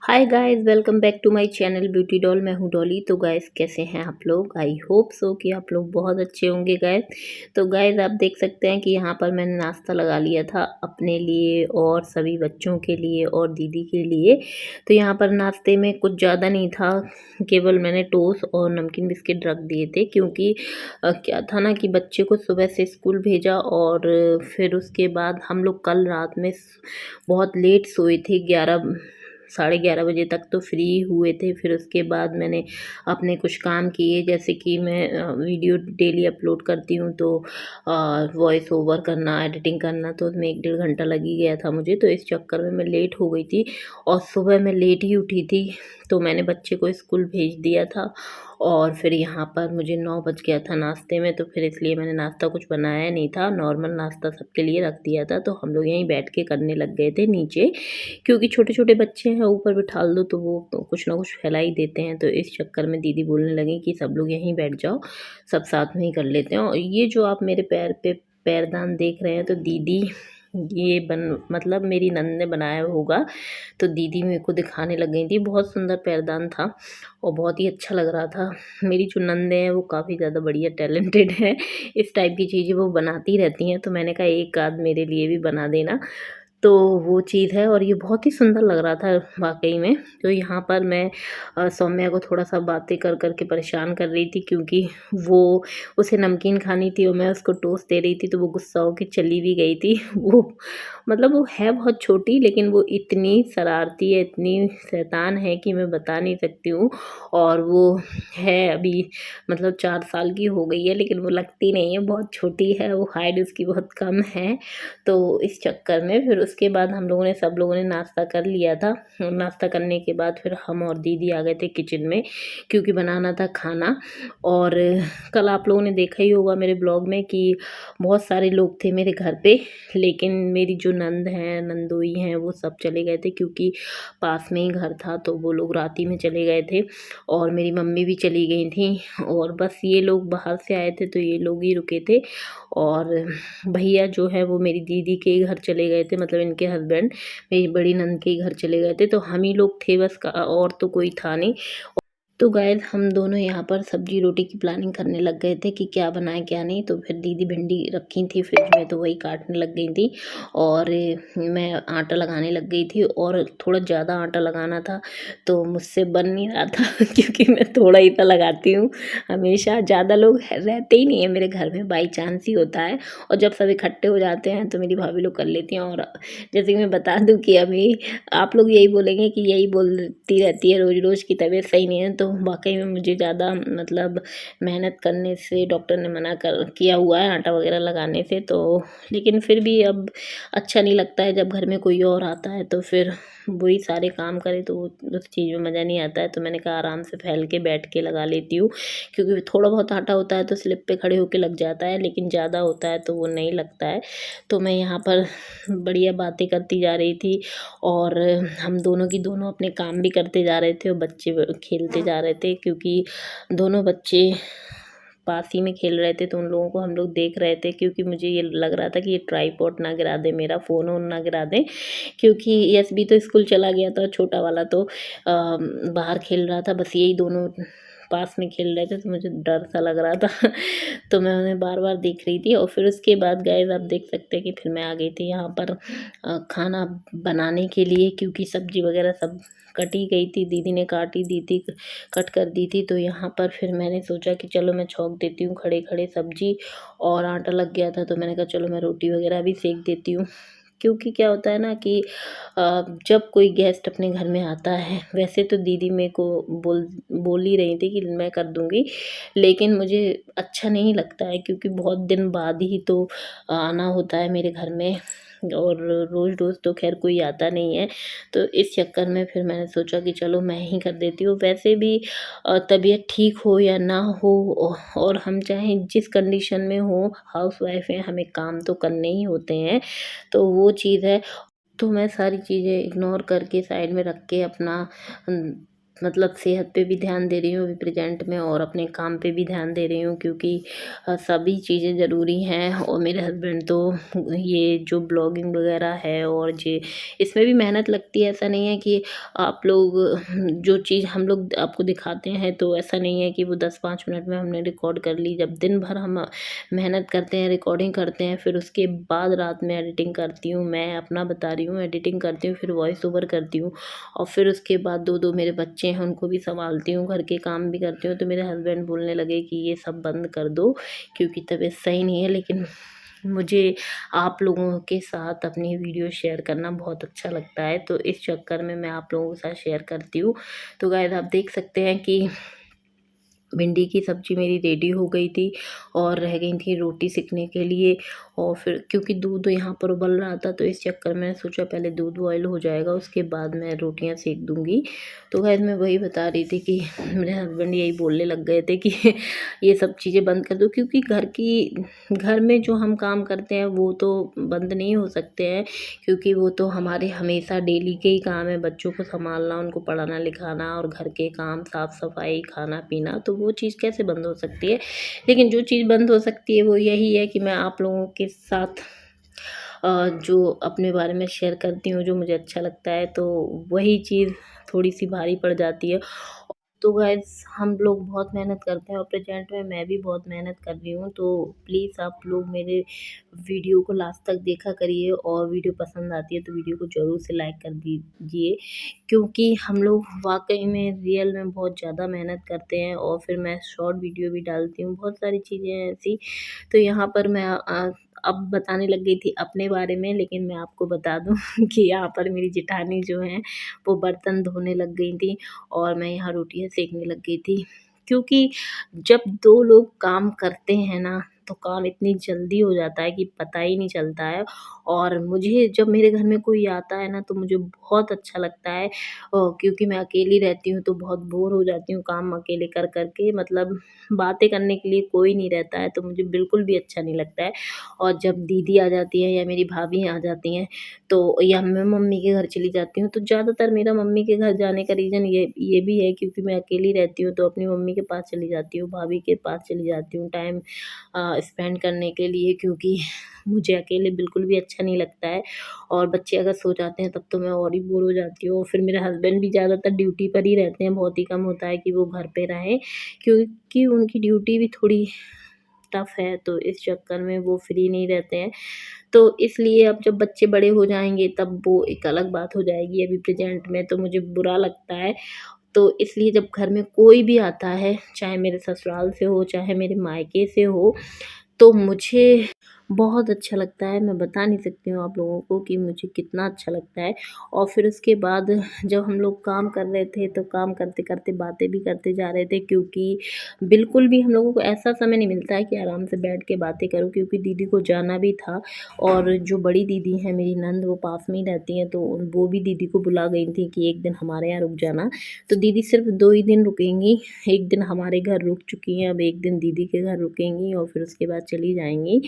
Hi guys, welcome back to my channel beauty doll. मैं हूँ डॉली। तो गाइस, कैसे हैं आप लोग? आई होप सो कि आप लोग बहुत अच्छे होंगे गाइस। तो गाइस, आप देख सकते हैं कि यहाँ पर मैंने नाश्ता लगा लिया था अपने लिए और सभी बच्चों के लिए और दीदी के लिए। तो यहाँ पर नाश्ते में कुछ ज़्यादा नहीं था, केवल मैंने टोस्ट और नमकीन बिस्किट रख दिए थे क्योंकि क्या था ना कि बच्चे को सुबह से स्कूल भेजा और फिर उसके बाद हम लोग कल रात में बहुत लेट सोए थे। 11 साढ़े 11 बजे तक तो फ्री हुए थे। फिर उसके बाद मैंने अपने कुछ काम किए, जैसे कि मैं वीडियो डेली अपलोड करती हूँ, तो वॉइस ओवर करना, एडिटिंग करना, तो उसमें 1 डेढ़ घंटा लग ही गया था मुझे। तो इस चक्कर में मैं लेट हो गई थी और सुबह मैं लेट ही उठी थी। तो मैंने बच्चे को स्कूल भेज दिया था और फिर यहाँ पर मुझे 9 बज गया था नाश्ते में। तो फिर इसलिए मैंने नाश्ता कुछ बनाया नहीं था, नॉर्मल नाश्ता सबके लिए रख दिया था। तो हम लोग यहीं बैठ के करने लग गए थे नीचे, क्योंकि छोटे छोटे बच्चे हैं, ऊपर बिठा दो तो वो तो कुछ ना कुछ फैला ही देते हैं। तो इस चक्कर में दीदी बोलने लगी कि सब लोग यहीं बैठ जाओ, सब साथ में ही कर लेते हैं। और ये जो आप मेरे पैर पे पैरदान देख रहे हैं, तो दीदी ये बन मतलब मेरी नंद ने बनाया होगा। तो दीदी मेरे को दिखाने लग गई थी। बहुत सुंदर पैरदान था और बहुत ही अच्छा लग रहा था। मेरी जो नंद है वो काफ़ी ज़्यादा बढ़िया टैलेंटेड है, इस टाइप की चीज़ें वो बनाती रहती हैं। तो मैंने कहा एक आध मेरे लिए भी बना देना। तो वो चीज़ है और ये बहुत ही सुंदर लग रहा था वाक़ई में। तो यहाँ पर मैं सौम्या को थोड़ा-सा बातें कर कर के परेशान कर रही थी, क्योंकि वो उसे नमकीन खानी थी और मैं उसको टोस्ट दे रही थी, तो वो गुस्सा होके चली भी गई थी। वो मतलब वो है बहुत छोटी, लेकिन वो इतनी शरारती है, इतनी शैतान है कि मैं बता नहीं सकती हूँ। और वो है अभी मतलब 4 साल की हो गई है, लेकिन वो लगती नहीं है, बहुत छोटी है, वो हाइट उसकी बहुत कम है। तो इस चक्कर में फिर उसके बाद हम लोगों ने सब लोगों ने नाश्ता कर लिया था। और नाश्ता करने के बाद फिर हम और दीदी आ गए थे किचन में, क्योंकि बनाना था खाना। और कल आप लोगों ने देखा ही होगा मेरे ब्लॉग में कि बहुत सारे लोग थे मेरे घर पे, लेकिन मेरी जो नंद हैं, नंदोई हैं, वो सब चले गए थे, क्योंकि पास में ही घर था। तो वो लोग रात ही में चले गए थे और मेरी मम्मी भी चली गई थी। और बस ये लोग बाहर से आए थे, तो ये लोग ही रुके थे। और भैया जो है वो मेरी दीदी के घर चले गए थे, मतलब इनके हस्बैंड मेरी बड़ी नंद के घर चले गए थे। तो हम ही लोग थे बस, और तो कोई था नहीं। तो गाइस, हम दोनों यहाँ पर सब्जी रोटी की प्लानिंग करने लग गए थे कि क्या बनाएं क्या नहीं। तो फिर दीदी भिंडी रखी थी फ्रिज में, तो वही काटने लग गई थी और मैं आटा लगाने लग गई थी। और थोड़ा ज़्यादा आटा लगाना था, तो मुझसे बन नहीं रहा था क्योंकि मैं थोड़ा ही तो लगाती हूँ हमेशा। ज़्यादा लोग रहते ही नहीं है मेरे घर में, बाई चांस ही होता है। और जब सब इकट्ठे हो जाते हैं तो मेरी भाभी लोग कर लेती हैं। और जैसे कि मैं बता दूँ कि अभी आप लोग यही बोलेंगे कि यही बोलती रहती है रोज़ रोज़ की तबीयत सही नहीं है। तो वाक़ई में मुझे ज़्यादा मतलब मेहनत करने से डॉक्टर ने मना कर किया हुआ है, आटा वग़ैरह लगाने से। तो लेकिन फिर भी अब अच्छा नहीं लगता है जब घर में कोई और आता है, तो फिर वही सारे काम करे तो उस चीज़ में मज़ा नहीं आता है। तो मैंने कहा आराम से फैल के बैठ के लगा लेती हूँ, क्योंकि थोड़ा बहुत आटा होता है तो स्लिप पे खड़े होके लग जाता है, लेकिन ज़्यादा होता है तो वो नहीं लगता है। तो मैं यहाँ पर बढ़िया बातें करती जा रही थी और हम दोनों की दोनों अपने काम भी करते जा रहे थे और बच्चे खेलते जा रहे थे, क्योंकि दोनों बच्चे पास ही में खेल रहे थे। तो उन लोगों को हम लोग देख रहे थे, क्योंकि मुझे ये लग रहा था कि ये ट्राईपॉड ना गिरा दे, मेरा फ़ोन वोन ना गिरा दे। क्योंकि यस भी तो स्कूल चला गया था, छोटा वाला तो बाहर खेल रहा था। बस यही दोनों पास में खेल रहे थे, तो मुझे डर सा लग रहा था तो मैं उन्हें बार बार देख रही थी। और फिर उसके बाद गाइस, आप देख सकते हैं कि फिर मैं आ गई थी यहाँ पर खाना बनाने के लिए, क्योंकि सब्ज़ी वगैरह सब कटी गई थी, दीदी ने काटी दी थी, कट कर दी थी। तो यहाँ पर फिर मैंने सोचा कि चलो मैं छौंक देती हूँ खड़े खड़े सब्ज़ी। और आटा लग गया था, तो मैंने कहा चलो मैं रोटी वगैरह भी सेक देती हूँ। क्योंकि क्या होता है ना कि जब कोई गेस्ट अपने घर में आता है, वैसे तो दीदी मेरे को बोल ही रही थी कि मैं कर दूँगी, लेकिन मुझे अच्छा नहीं लगता है, क्योंकि बहुत दिन बाद ही तो आना होता है मेरे घर में, और रोज़ रोज़ तो खैर कोई आता नहीं है। तो इस चक्कर में फिर मैंने सोचा कि चलो मैं ही कर देती हूँ। वैसे भी तबीयत ठीक हो या ना हो, और हम चाहें जिस कंडीशन में हो, हाउसवाइफ हैं, हमें काम तो करने ही होते हैं। तो वो चीज़ है। तो मैं सारी चीज़ें इग्नोर करके साइड में रख के अपना मतलब सेहत पे भी ध्यान दे रही हूँ अभी प्रेजेंट में, और अपने काम पे भी ध्यान दे रही हूँ, क्योंकि सभी चीज़ें ज़रूरी हैं। और मेरे हस्बैंड तो ये जो ब्लॉगिंग वगैरह है और जे इसमें भी मेहनत लगती है। ऐसा नहीं है कि आप लोग जो चीज़ हम लोग आपको दिखाते हैं तो ऐसा नहीं है कि वो 10-5 मिनट में हमने रिकॉर्ड कर ली। जब दिन भर हम मेहनत करते हैं, रिकॉर्डिंग करते हैं, फिर उसके बाद रात में एडिटिंग करती हूँ। मैं अपना बता रही हूँ, एडिटिंग करती हूँ, फिर वॉइस ओवर करती हूँ, और फिर उसके बाद 2-2 मेरे बच्चे हैं, उनको भी सँभालती हूँ, घर के काम भी करती हूँ। तो मेरे हस्बैंड बोलने लगे कि ये सब बंद कर दो, क्योंकि तबीयत सही नहीं है। लेकिन मुझे आप लोगों के साथ अपनी वीडियो शेयर करना बहुत अच्छा लगता है, तो इस चक्कर में मैं आप लोगों के साथ शेयर करती हूँ। तो गाइस आप देख सकते हैं कि भिंडी की सब्ज़ी मेरी रेडी हो गई थी, और रह गई थी रोटी सेकने के लिए। और फिर क्योंकि दूध यहाँ पर उबल रहा था, तो इस चक्कर में सोचा पहले दूध बॉयल हो जाएगा, उसके बाद मैं रोटियाँ सेक दूँगी। तो ख़ैर मैं वही बता रही थी कि मेरे हस्बैंड यही बोलने लग गए थे कि ये सब चीज़ें बंद कर दो, क्योंकि घर में जो हम काम करते हैं वो तो बंद नहीं हो सकते हैं, क्योंकि वो तो हमारे हमेशा डेली के ही काम है। बच्चों को सँभालना, उनको पढ़ाना लिखाना, और घर के काम, साफ़ सफाई, खाना पीना, तो वो चीज़ कैसे बंद हो सकती है। लेकिन जो चीज़ बंद हो सकती है वो यही है कि मैं आप लोगों के साथ जो अपने बारे में शेयर करती हूँ, जो मुझे अच्छा लगता है, तो वही चीज़ थोड़ी-सी भारी पड़ जाती है। तो गाइज़ हम लोग बहुत मेहनत करते हैं, और प्रेज़ेंट में मैं भी बहुत मेहनत कर रही हूँ। तो प्लीज़ आप लोग मेरे वीडियो को लास्ट तक देखा करिए, और वीडियो पसंद आती है तो वीडियो को ज़रूर से लाइक कर दीजिए, क्योंकि हम लोग वाक़ई में रियल में बहुत ज़्यादा मेहनत करते हैं। और फिर मैं शॉर्ट वीडियो भी डालती हूँ, बहुत सारी चीज़ें हैं ऐसी। तो यहाँ पर मैं अब बताने लग गई थी अपने बारे में, लेकिन मैं आपको बता दूँ कि यहाँ पर मेरी जेठानी जो हैं, वो बर्तन धोने लग गई थीं, और मैं यहाँ रोटियाँ सेकने लग गई थी। क्योंकि जब 2 लोग काम करते हैं ना, तो काम इतनी जल्दी हो जाता है कि पता ही नहीं चलता है। और मुझे जब मेरे घर में कोई आता है ना, तो मुझे बहुत अच्छा लगता है, क्योंकि मैं अकेली रहती हूँ तो बहुत बोर हो जाती हूँ काम अकेले कर कर के। मतलब बातें करने के लिए कोई नहीं रहता है, तो मुझे बिल्कुल भी अच्छा नहीं लगता है। और जब दीदी आ जाती है या मेरी भाभी आ जाती हैं, तो या मैं मम्मी के घर चली जाती हूँ, तो ज़्यादातर मेरा मम्मी के घर जाने का रीज़न ये भी है, क्योंकि मैं अकेली रहती हूँ, तो अपनी मम्मी के पास चली जाती हूँ, भाभी के पास चली जाती हूँ टाइम स्पेंड करने के लिए, क्योंकि मुझे अकेले बिल्कुल भी अच्छा नहीं लगता है। और बच्चे अगर सो जाते हैं तब तो मैं और ही बोर हो जाती हूँ। और फिर मेरे हस्बैंड भी ज़्यादातर ड्यूटी पर ही रहते हैं, बहुत ही कम होता है कि वो घर पे रहें, क्योंकि उनकी ड्यूटी भी थोड़ी टफ़ है, तो इस चक्कर में वो फ्री नहीं रहते हैं। तो इसलिए अब जब बच्चे बड़े हो जाएँगे तब वो एक अलग बात हो जाएगी, अभी प्रेज़ेंट में तो मुझे बुरा लगता है। तो इसलिए जब घर में कोई भी आता है, चाहे मेरे ससुराल से हो, चाहे मेरे मायके से हो, तो मुझे बहुत अच्छा लगता है। मैं बता नहीं सकती हूँ आप लोगों को कि मुझे कितना अच्छा लगता है। और फिर उसके बाद जब हम लोग काम कर रहे थे, तो काम करते-करते बातें भी करते जा रहे थे, क्योंकि बिल्कुल भी हम लोगों को ऐसा समय नहीं मिलता है कि आराम से बैठ के बातें करूँ, क्योंकि दीदी को जाना भी था। और जो बड़ी दीदी हैं मेरी नंद, वो पास में ही रहती हैं, तो वो भी दीदी को बुला गई थी कि एक दिन हमारे यहाँ रुक जाना। तो दीदी सिर्फ़ 2 ही दिन रुकेंगी, 1 दिन हमारे घर रुक चुकी हैं, अब 1 दिन दीदी के घर रुकेंगी, और फिर उसके बाद चली जाएँगी।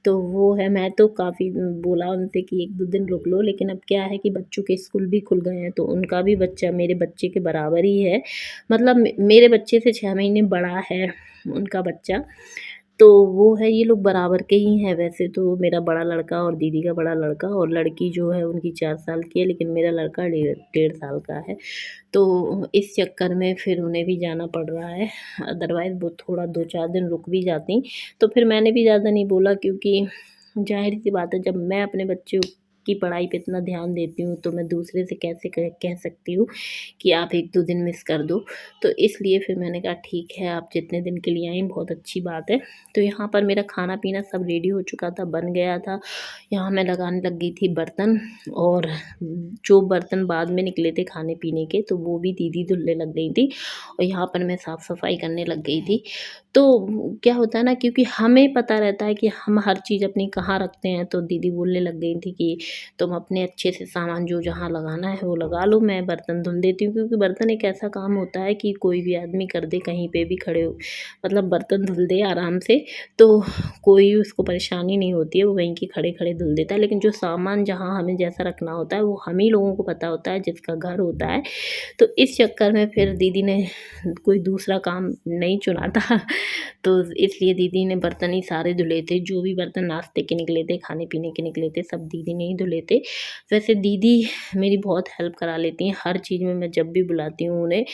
तो वो है, मैं तो काफ़ी बोला उनसे कि 1-2 दिन रुक लो, लेकिन अब क्या है कि बच्चों के स्कूल भी खुल गए हैं, तो उनका भी बच्चा मेरे बच्चे के बराबर ही है। मतलब मेरे बच्चे से 6 महीने बड़ा है उनका बच्चा। तो वो है, ये लोग बराबर के ही हैं वैसे तो, मेरा बड़ा लड़का और दीदी का बड़ा लड़का, और लड़की जो है उनकी 4 साल की है, लेकिन मेरा लड़का डेढ़ साल का है। तो इस चक्कर में फिर उन्हें भी जाना पड़ रहा है, अदरवाइज़ वो थोड़ा 2-4 दिन रुक भी जातीं। तो फिर मैंने भी ज़्यादा नहीं बोला, क्योंकि ज़ाहिर-सी बात है, जब मैं अपने बच्चों की पढ़ाई पे इतना ध्यान देती हूँ, तो मैं दूसरे से कैसे कह सकती हूँ कि आप 1-2 दिन मिस कर दो। तो इसलिए फिर मैंने कहा ठीक है, आप जितने दिन के लिए आईं बहुत अच्छी बात है। तो यहाँ पर मेरा खाना-पीना सब रेडी हो चुका था, बन गया था। यहाँ मैं लगाने लग गई थी बर्तन, और जो बर्तन बाद में निकले थे खाने-पीने के, तो वो भी दीदी धुलने लग गई थी, और यहाँ पर मैं साफ-सफाई करने लग गई थी। तो क्या होता है ना, क्योंकि हमें पता रहता है कि हम हर चीज़ अपनी कहाँ रखते हैं, तो दीदी बोलने लग गई थी कि तुम अपने अच्छे से सामान जो जहाँ लगाना है वो लगा लो, मैं बर्तन धुल देती हूँ। क्योंकि बर्तन एक ऐसा काम होता है कि कोई भी आदमी कर दे, कहीं पे भी खड़े हो मतलब बर्तन धुल दे आराम से, तो कोई उसको परेशानी नहीं होती है, वो वहीं के खड़े-खड़े धुल देता है। लेकिन जो सामान जहाँ हमें जैसा रखना होता है, वो हम ही लोगों को पता होता है जिसका घर होता है। तो इस चक्कर में फिर दीदी ने कोई दूसरा काम नहीं चुना था, तो इसलिए दीदी ने बर्तन ही सारे धुले थे। जो भी बर्तन नाश्ते के निकले थे, खाने-पीने के निकले थे, सब दीदी ने ही धुले थे। वैसे दीदी मेरी बहुत हेल्प करा लेती हैं हर चीज़ में। मैं जब भी बुलाती हूँ उन्हें,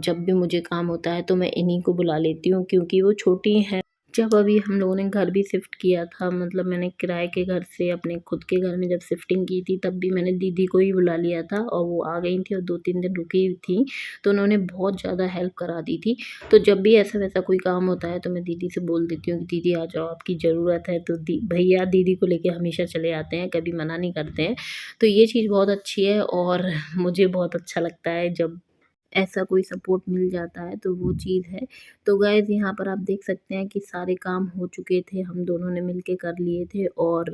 जब भी मुझे काम होता है तो मैं इन्हीं को बुला लेती हूँ, क्योंकि वो छोटी हैं। जब अभी हम लोगों ने घर भी शिफ्ट किया था, मतलब मैंने किराए के घर से अपने खुद के घर में जब शिफ्टिंग की थी, तब भी मैंने दीदी को ही बुला लिया था और वो आ गई थी और 2-3 दिन रुकी थी, तो उन्होंने बहुत ज़्यादा हेल्प करा दी थी। तो जब भी ऐसा-वैसा कोई काम होता है तो मैं दीदी से बोल देती हूँ कि दीदी आ जाओ, आपकी ज़रूरत है, तो भैया दीदी को लेके हमेशा चले आते हैं, कभी मना नहीं करते हैं। तो ये चीज़ बहुत अच्छी है और मुझे बहुत अच्छा लगता है जब ऐसा कोई सपोर्ट मिल जाता है, तो वो चीज़ है। तो गाइज़ यहाँ पर आप देख सकते हैं कि सारे काम हो चुके थे, हम दोनों ने मिलके कर लिए थे और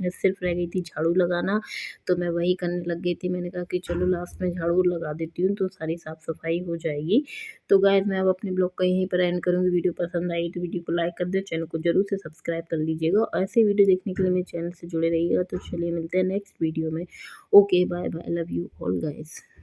सिर्फ़ रह गई थी झाड़ू लगाना, तो मैं वही करने लग गई थी। मैंने कहा कि चलो लास्ट में झाड़ू लगा देती हूँ, तो सारी साफ-सफाई हो जाएगी। तो गाइज़ मैं अब अपने ब्लॉग को यहीं पर एंड करूँगी। वीडियो पसंद आई तो वीडियो को लाइक कर दें, चैनल को ज़रूर से सब्सक्राइब कर लीजिएगा और ऐसे वीडियो देखने के लिए मेरे चैनल से जुड़े रहिएगा। तो चलिए मिलते हैं नेक्स्ट वीडियो में। Okay, bye bye, love you all guys.